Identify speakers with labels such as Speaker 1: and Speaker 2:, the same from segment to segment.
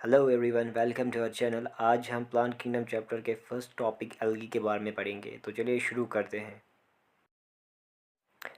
Speaker 1: Hello everyone, welcome to our channel. आज हम plant kingdom chapter के फर्स्ट टॉपिक एल्गी के बारे में पढ़ेंगे। तो चलिए शुरू करते हैं।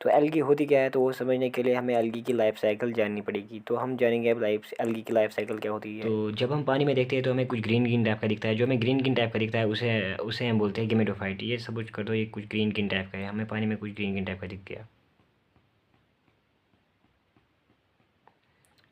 Speaker 1: तो एल्गी होती क्या है, तो वो समझने के लिए हमें एल्गी की लाइफ साइकिल जाननी पड़ेगी। तो हम जानेंगे अब एल्गी की लाइफ साइकिल क्या होती है। तो जब हम पानी में देखते हैं तो हमें कुछ ग्रीन ग्रीन टाइप का दिखता है। जो हमें ग्रीन ग्रीन टाइप का दिखता है उसे उसे हम बोलते हैं गेमेटोफाइट। ये सब कुछ कर दो, ये कुछ ग्रीन ग्रीन टाइप का है, हमें पानी में कुछ ग्रीन ग्रीन टाइप का दिख गया,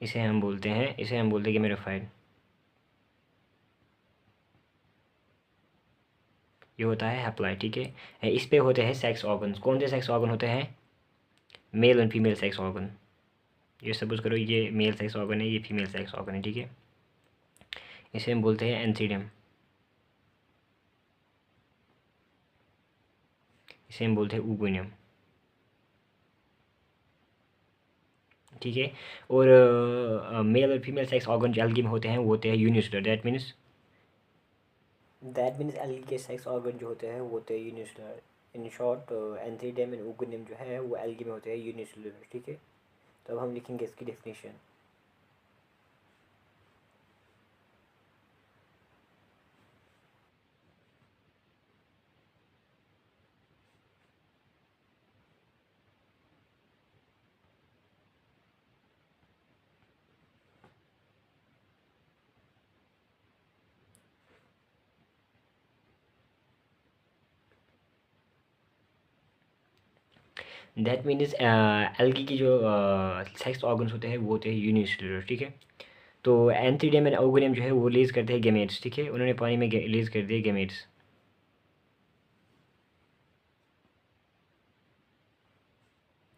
Speaker 1: इसे हम बोलते हैं गेमेटोफाइट। ये होता है हैप्लॉइड, ठीक है। इस पे होते हैं सेक्स ऑर्गन्स। कौन से सेक्स ऑर्गन होते हैं? Male and female sex organ. ये सपोज करो ये मेल सेक्स ऑर्गन है, ये फीमेल सेक्स ऑर्गन है, ठीक है। इसे हम बोलते हैं एंथीडियम। इसे हम बोलते हैं ऊगोनियम, ठीक है। और मेल और फीमेल सेक्स ऑर्गन जो एल्गी में होते हैं वो होते हैं यूनिसेलुलर। दैट मीन्स एल्गी के सेक्स ऑर्गन जो होते हैं वो होते हैं unicellular. In short antheridium and oogonium जो है वो एल्गी में होते हैं यूनिसेलुलर, ठीक है। तो अब हम लिखेंगे इसकी डेफिनेशन। दैट मीन्स एल्गी की जो सेक्स ऑर्गन्स होते हैं वो होते हैं यूनिसेलुलर, ठीक है। तो एंथीडियम एंड ओगोनियम जो है वो रिलीज करते हैं गेमेट्स, ठीक है। उन्होंने पानी में रिलीज कर दिए गेमेट्स।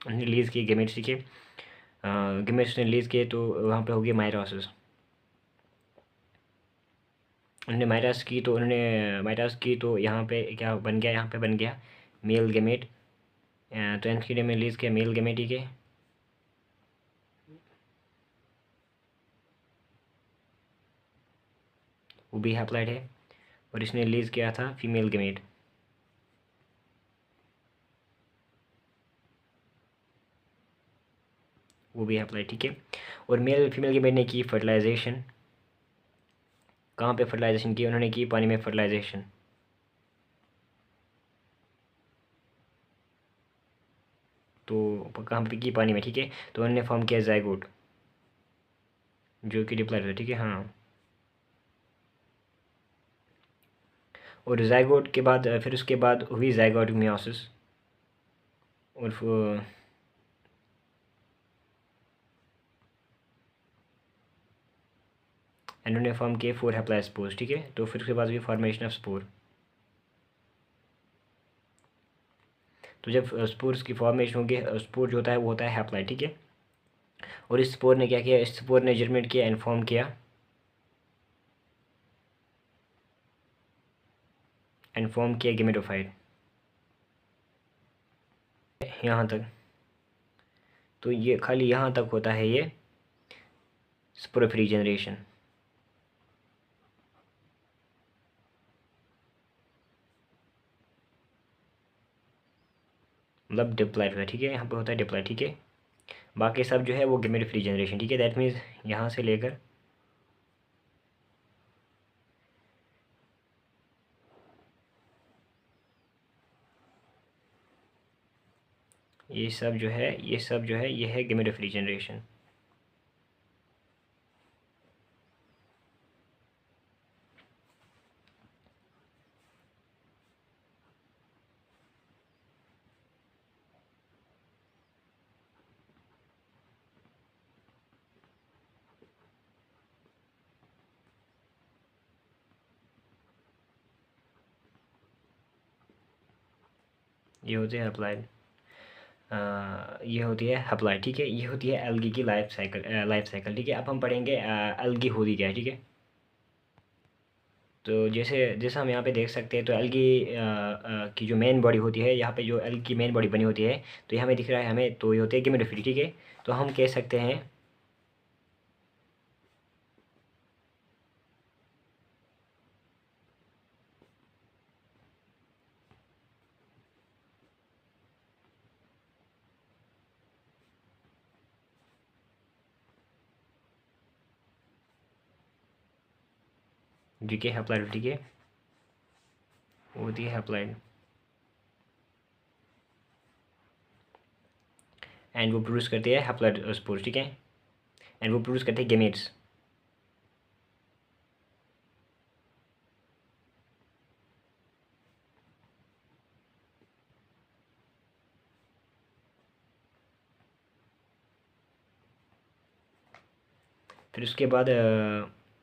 Speaker 1: उन्होंने रिलीज़ किए गेमेट्स, ठीक है। गेमेट्स ने रिलीज़ किए तो वहाँ पे हो गया माइटोसिस। उन्होंने माइटोसिस की तो यहाँ पे क्या बन गया, यहाँ पे बन गया मेल गेमेट। तो एंथीडियम में रिलीज़ किया मेल गेमेट, ठीक है। वो भी हैप्लॉइड है। और इसने रिलीज़ किया था फीमेल गेमेट। वो भी हैप्लॉइड, ठीक है। और मेल फीमेल गेमेट ने की फर्टिलाइजेशन। कहाँ पे फर्टिलाइजेशन की? उन्होंने की पानी में फर्टिलाइजेशन। तो कहाँ पे की? पानी में, ठीक है। तो उन्होंने फॉर्म किया जाइगोट, जो कि डिप्लॉइड है, ठीक है, हाँ। और जाइगोट के बाद फिर उसके बाद हुई जाइगोट मियोसिस। और इन्होंने फॉर्म किए 4 हैप्लॉइड स्पोर्स, ठीक है। तो फिर उसके बाद हुई फॉर्मेशन ऑफ स्पोर। तो जब स्पोर्स की फॉर्मेशन होगी, स्पोर जो होता है वो होता है हैप्लॉइड, ठीक है। और इस स्पोर ने क्या किया? इस स्पोर ने जर्मिनेट किया, इन्फॉर्म किया, गेमेटोफाइट। यहाँ तक। तो ये खाली यहाँ तक होता है ये स्पोरोफिलिक जनरेशन, मतलब डिप्लॉइड है, ठीक है। यहाँ पे होता है डिप्लॉइड, ठीक है। बाकी सब जो है वो गेमेटोफिलिक जनरेशन, ठीक है। दैट मीन्स यहाँ से लेकर ये सब जो है ये है गेमेटोफिलिक जनरेशन। ये होते हैं अप्लाइड। ये होती है हप्लाई, ठीक है। ये होती है एल्गी की लाइफ साइकिल, ठीक है। अब हम पढ़ेंगे एल्गी होती क्या है, ठीक है। तो जैसे जैसा हम यहाँ पे देख सकते हैं, तो एल्गी की जो मेन बॉडी होती है, यहाँ पे जो एल्गी की मेन बॉडी बनी होती है, तो ये हमें दिख रहा है हमें, तो ये होते हैं गेमेटोफिलिक, ठीक है। तो हम कह सकते हैं ठीक है, हैप्लॉइड, ठीक है, वो होती है हैप्लॉइड, एंड वो प्रोड्यूस करते हैं हैप्लॉइड स्पोर्स, ठीक है, एंड वो प्रोड्यूस करते हैं गेमेट्स। फिर उसके बाद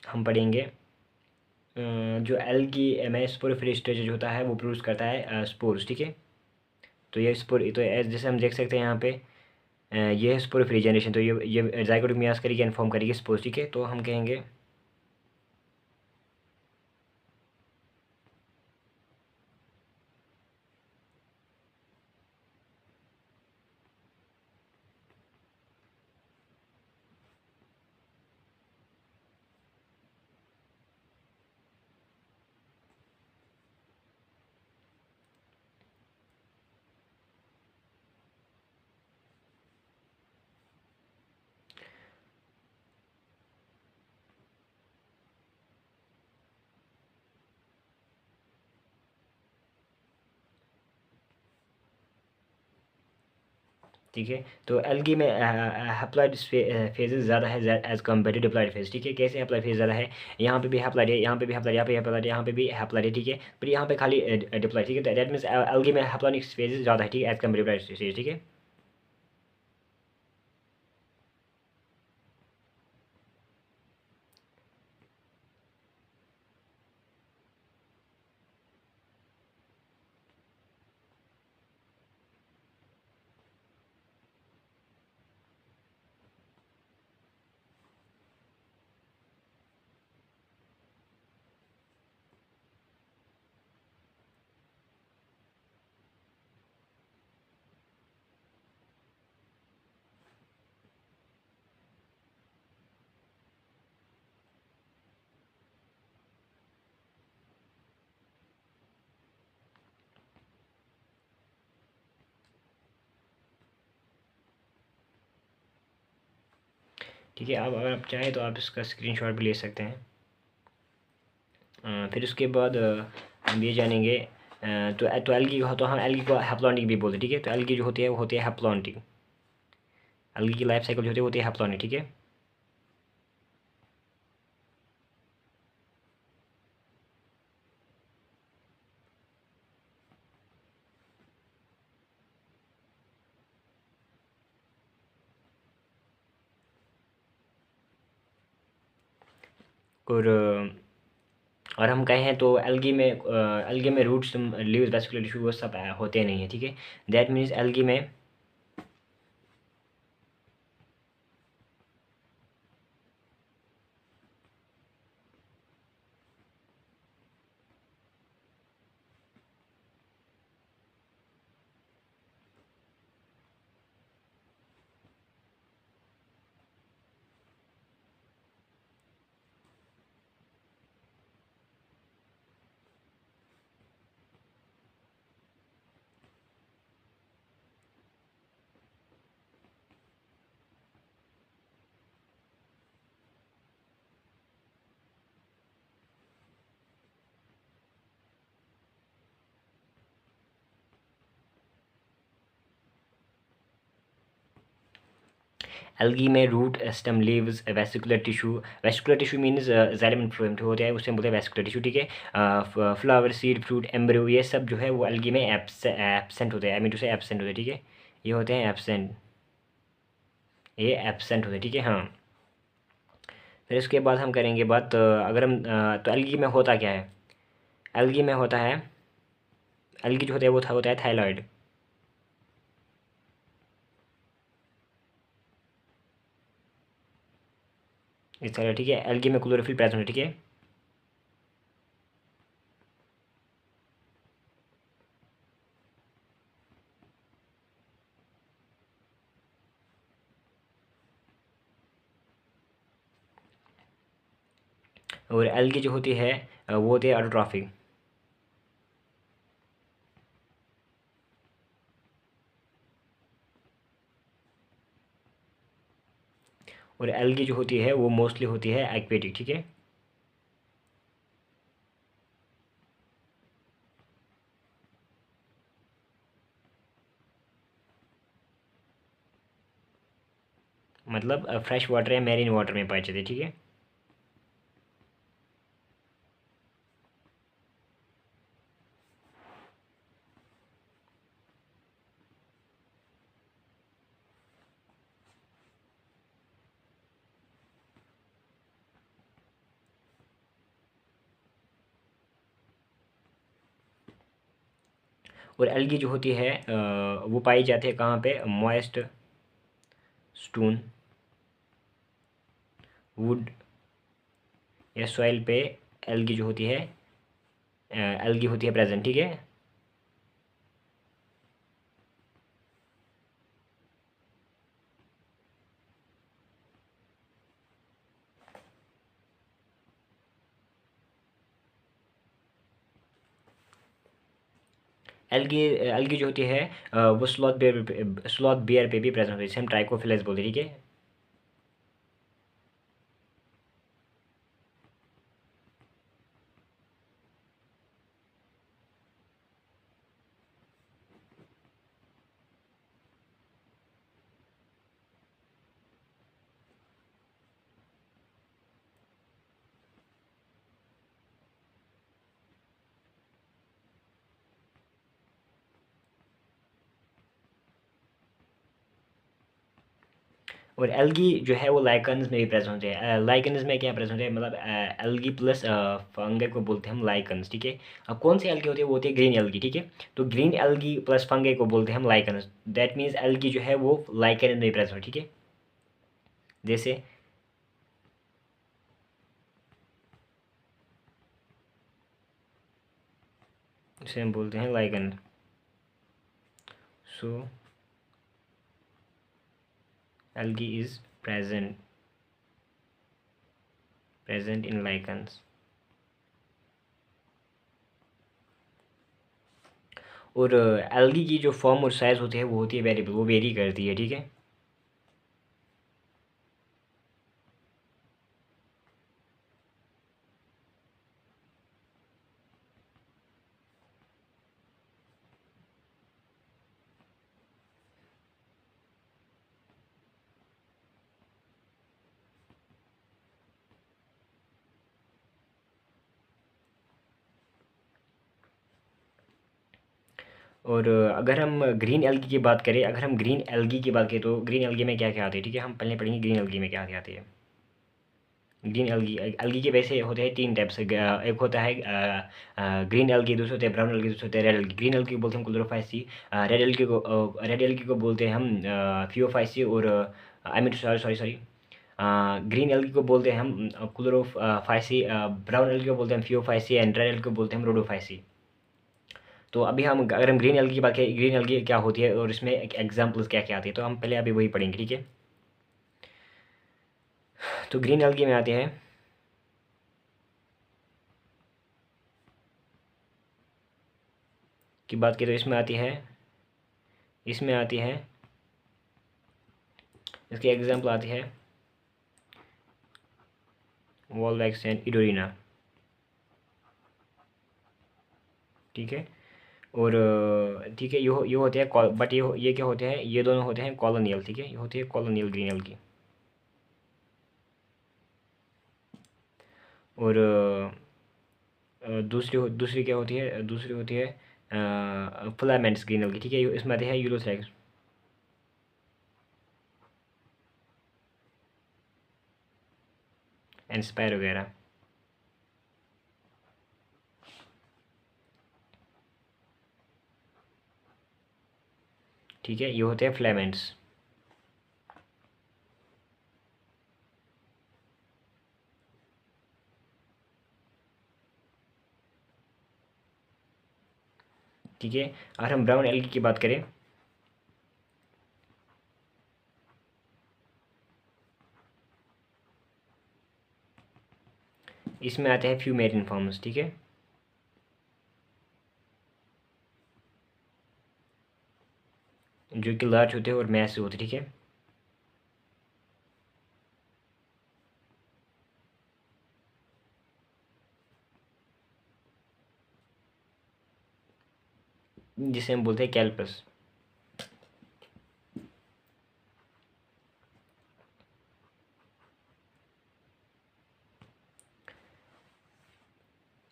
Speaker 1: हम पढ़ेंगे जो एल्गी में स्पोरोफिलिक जो होता है वो प्रोड्यूस करता है स्पोर्स, ठीक है। तो ये स्पोर तो जैसे हम देख सकते हैं यहाँ पे ये है स्पोरोफिलिक जनरेशन, तो ये जाइगोट मियास करेगी, इन्फॉर्म करेगी स्पोर्स, ठीक है। तो हम कहेंगे ठीक है। तो एल्गी में हैप्लॉइड फेजेस ज़्यादा है as compare to diploid phase, ठीक है। कैसे हैप्लॉइड फेज ज़्यादा है, यहाँ पे भी हैप्लॉइड है, यहाँ पे भी हैप्लॉइड, यहाँ पे हैप्लॉइड, यहाँ पे भी हैप्लॉइड है, ठीक है। पर यहाँ पे खाली डिप्लॉइड, ठीक है। दैट मीन्स एल्गी में हैप्लॉइड फेजेस ज़्यादा है, ठीक है, एज कम्पेयर डिप्लॉइड फेज, ठीक है। ठीक है, अब अगर आप चाहें तो आप इसका स्क्रीनशॉट भी ले सकते हैं। फिर उसके बाद हम ये जानेंगे तो एल्गी को, तो हम एल्गी को हैप्लॉन्टिक भी बोलते हैं, ठीक है। तो एल्गी जो होती है वो होती है हैप्लॉन्टिक, एल्गी की लाइफ साइकिल जो होती है हैप्लॉन्टिक, ठीक है। और हम कहें तो एल्गी में रूट्स, लीव्स, वेस्कुलर टिश्यू वो सब होते नहीं है, ठीक है। दैट मीन्स एल्गी में एल्गी में root, stem, leaves, vascular tissue means xylem and phloem होता है, उससे बोलते हैं वेस्कुलर टिश्यू, ठीक है। फ्लावर, सीड, फ्रूट, एम्ब्रियो ये सब जो है वो एल्गी में एब्सेंट होते हैं, आई मीन टू से एब्सेंट होते हैं, ठीक है। ये होते हैं एब्सेंट, ये एब्सेंट होते हैं, ठीक है, हाँ। फिर इसके बाद हम करेंगे बात अगर हम तो एल्गी में होता क्या है, एल्गी में होता है, एल्गी जो होता है वो होता है थायराइड, इस तरह, ठीक है। एल्गी में क्लोरोफिल प्रेजेंट है, ठीक है। और एल्गी जो होती है वो होती है ऑटोट्रॉफिक, और एल्गी जो होती है वो मोस्टली होती है एक्वेटिक, ठीक है। मतलब फ्रेश वाटर या मैरीन वाटर में पाए जाते हैं, ठीक है। और एल्गी जो होती है वो पाई जाती है कहाँ पे, मॉइस्ट स्टोन, वुड या सॉइल पे एल्गी जो होती है, एल्गी होती है प्रेजेंट, ठीक है। एल्गी एल्गी जो होती है वो स्लॉथ बियर पे भी प्रेजेंट होती है, जिसे हम ट्राइकोफिलेस बोलते हैं, ठीक है। और एल्गी जो है वो लाइकन्स में भी प्रेजेंट होते हैं। लाइकन्स में क्या प्रेजेंट होते हैं, मतलब एल्गी प्लस फंगे को बोलते हैं हम लाइकन्स, ठीक है। अब कौन सी एल्गी होती है, वो होती है ग्रीन एल्गी, ठीक है। तो ग्रीन एल्गी प्लस फंगे को बोलते हैं हम लाइकन्स। दैट मीन्स एल्गी जो है वो लाइकन में भी प्रेजेंट हो, ठीक है। जैसे इसे हम बोलते हैं lichen. So algae is present in lichens. और एल्गी की जो फॉर्म और साइज़ होती है वो होती है वेरिएबल, वो वेरी करती है, ठीक है। और अगर हम ग्रीन एल्गी की बात करें, अगर हम ग्रीन एल्गी की बात करें तो ग्रीन एल्गी में क्या क्या आती है, ठीक है। हम पहले पढ़ेंगे ग्रीन एल्गी में क्या क्या आती है। ग्रीन एल्गी एल्गी के वैसे होते हैं तीन टाइप्स। एक होता है ग्रीन एल्गी, दूसरे होते हैं ब्राउन एल्गी, दूसरे होते हैं रेड एल्गी। ग्रीन एल्गी को बोलते हैं क्लोरोफाइसी, रेड एल्गी को बोलते हैं हम फियोफाइसी, और I mean sorry sorry sorry green algae को बोलते हैं हम क्लोरोफाइसी, ब्राउन एल्गी को बोलते हैं फियोफाइसी, एंड रेड एल्गी को बोलते हैं हम रोडोफाइसी। तो अभी हम अगर हम ग्रीन एल्गी की बात करें, ग्रीन एल्गी क्या होती है और इसमें एग्जाम्पल्स क्या क्या आती है, तो हम पहले अभी वही पढ़ेंगे, ठीक है। तो ग्रीन एल्गी में आते हैं की बात करें तो इसमें आती है इसकी एग्जाम्पल आती है वॉलवैक्स एंड इडोरिना, ठीक है। और ठीक है, ये होते हैं बट ये क्या होते हैं, ये दोनों होते हैं कॉलोनियल, ठीक है। ये होती है कॉलोनियल ग्रीन एल्गी। और दूसरी क्या होती है, दूसरी होती है फिलामेंट्स ग्रीन एल्गी, ठीक है। इसमें आते हैं यूरोथ्रैक्स एंड स्पायर वगैरह, ठीक है। ये होते हैं फिलामेंट्स, ठीक है। अगर हम ब्राउन एल्गी की बात करें, इसमें आते हैं फ्यूमेरिन फॉर्म्स, ठीक है। जो कि लार्ज होते हैं और मैस होते हैं, ठीक है। जिसे हम बोलते हैं कैल्पस।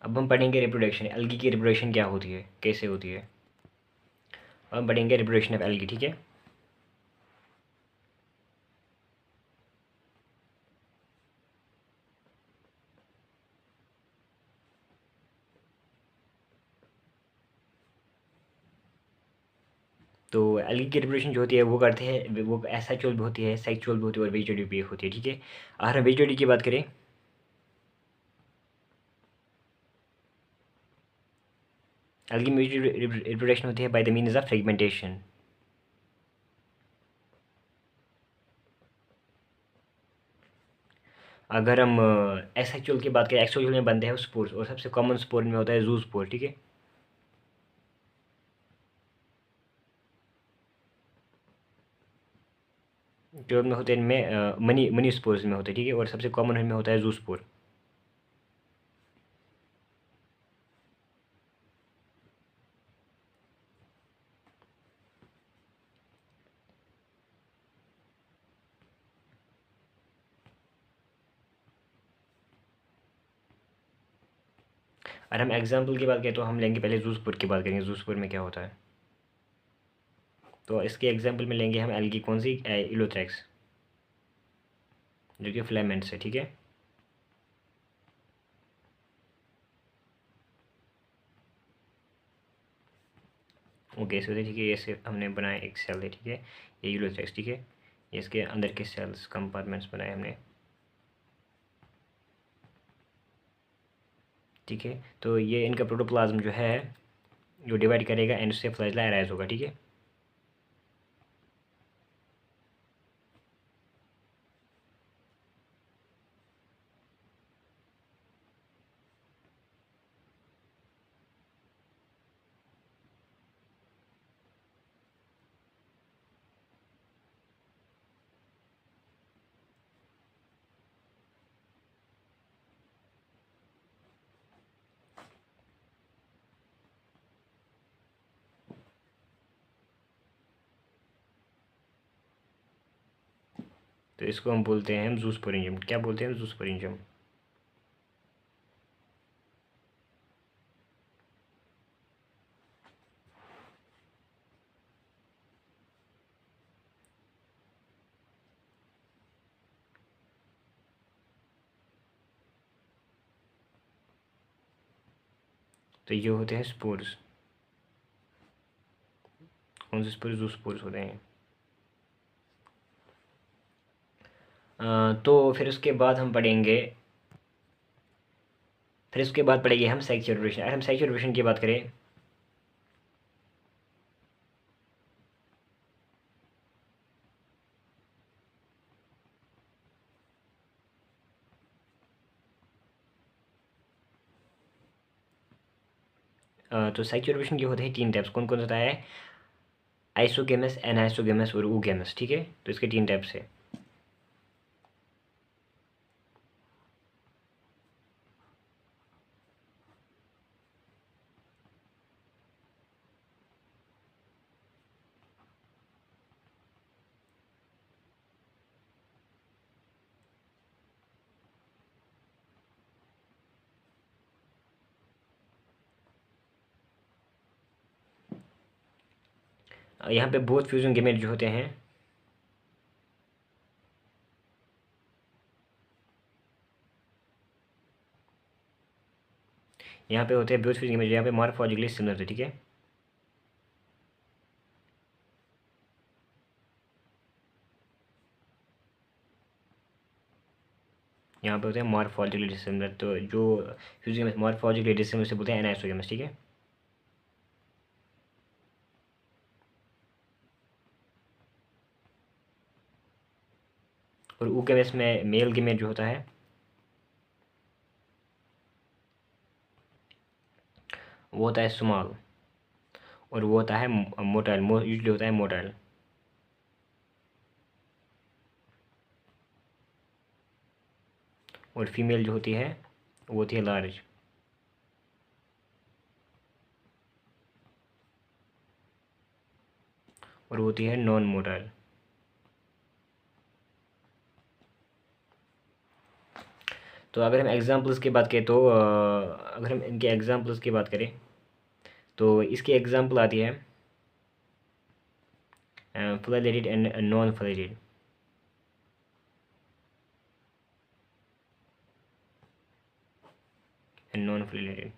Speaker 1: अब हम पढ़ेंगे रिप्रोडक्शन, एल्गी की रिप्रोडक्शन क्या होती है, कैसे होती है। अब हम पढ़ेंगे रिप्रोडक्शन ऑफ एल्गी, ठीक है। तो एल्गी की रिप्रोडक्शन जो होती है वो करते हैं, वो एसेक्सुअल भी होती है, सेक्सुअल भी होती है और वेजिटेटिव भी होती है, ठीक है। अगर हम वेजिटेटिव की बात करें, एल्गी में रिप्रोडक्शन होती है by the means of fragmentation. अगर हम एसेक्सुअल की बात करें, एक्सोजुअल में बनते हैं स्पोर्स, और सबसे कॉमन स्पोर में होता है जू स्पोर, ठीक है। जो में होते हैं इनमें मनी मनी स्पोर्स में होते हैं, ठीक है, और सबसे कॉमन इनमें होता है जू स्पोर। अगर हम एग्जाम्पल की बात करें तो हम लेंगे पहले जू स्पोर की बात करेंगे, जू स्पोर में क्या होता है। तो इसके एग्जाम्पल में लेंगे हम एल्गी कौन सी, इलोथ्रेक्स, जो कि फिलामेंट्स है, ठीक है। ओके, इसको ठीक है, ऐसे हमने बनाया एक सेल है, ठीक है, ये यूलोथ्रेक्स, ठीक है। ये इसके अंदर के सेल्स कंपार्टमेंट्स बनाए हमने, ठीक है। तो ये इनका प्रोटोप्लाज्म जो है, जो डिवाइड करेगा एंड उससे फ्लैजेला अराइज होगा, ठीक है। तो इसको हम बोलते हैं जूस्पोरेंजियम, क्या बोलते हैं, जूस्पोरेंजियम। तो ये होते हैं स्पोर्स, कौन से स्पोर्स, जूस्पोर्स होते हैं। तो फिर उसके बाद हम पढ़ेंगे, फिर उसके बाद पढ़ेंगे हम सेक्सुअल रिलेशन। अगर हम सेक्सुअल रिलेशन की बात करें, तो सेक्सुअल रिलेशन के होते हैं तीन टाइप्स, कौन कौन होता है, आइसोगेमस, एनाइसोगेमस और ऊगेमस, ठीक है। तो इसके तीन टाइप्स है। यहाँ पे बोथ फ्यूजन गेमेट जो होते हैं, यहाँ पे होते हैं बोथ फ्यूजन गेमेट, यहाँ पे मॉर्फोलॉजिकली सिमिलर है, ठीक है। यहाँ पे होते हैं मॉर्फोलॉजिकली डिसिमिलर, तो जो फ्यूजन गेमेट मॉर्फोलॉजिकली डिसिमिलर से बोलते हैं एनाइसोगेमस, ठीक है। और ऊगेमस में मेल गेमेट जो होता है वो होता है स्मॉल, और वो होता है मोटाइल, यूजली होता है मोटाइल। और फीमेल जो होती है वो होती है लार्ज। और वो होती है नॉन मोटाइल। तो अगर हम एग्जांपल्स की बात करें तो अगर हम इनके एग्जांपल्स की बात करें तो इसकी एग्जांपल आती है flagellated and non flagellated. And non flagellated.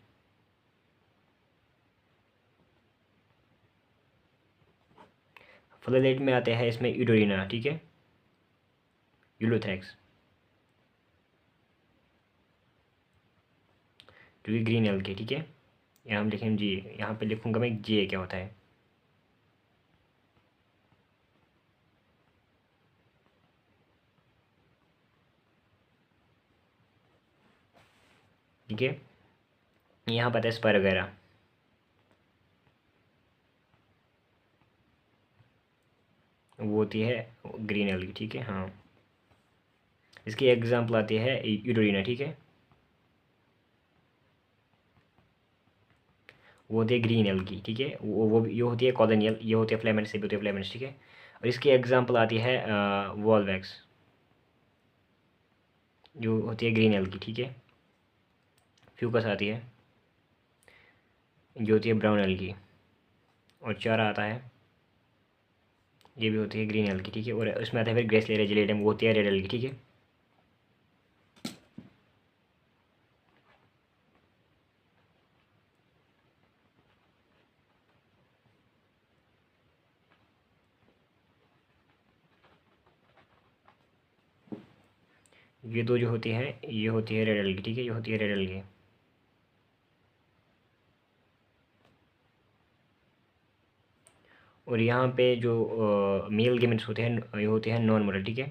Speaker 1: Flagellated में आते हैं इसमें यूडोरिना, ठीक है, यूलोथैक्स, जो कि ग्रीन एल्गी, ठीक है। यहाँ हम लिखेंगे जी, यहाँ पे लिखूंगा मैं जी क्या होता है। ठीक है, यहाँ पर आता है स्पर वगैरह, वो होती है ग्रीन एल्गी, ठीक है। हाँ, इसकी एग्जांपल आती है यूडोरिना, ठीक है, वो होती है ग्रीन एल्गी, ठीक है। वो ये होती है कॉलोनियल, ये होती है फ्लेमेंट्स, ये भी होती है फ्लेमेंट्स, ठीक है। और इसकी एग्जांपल आती है वॉल्वैक्स, जो होती है ग्रीन एल्गी, ठीक है। फ्यूकस आती है, जो होती है ब्राउन एल्गी। और चारा आता है, ये भी होती है ग्रीन एल्गी, ठीक है। और उसमें आता है फिर ग्रेसलेरिया जिलेटम, वो होती है रेड एल्गी, ठीक है। ये दो जो होती है, ये होती है रेड एल्गी, ठीक है, ये होती है रेड एल्गी। और यहाँ पे जो मेल गेमेट्स होते हैं, ये होते हैं नॉन मोडल, ठीक है।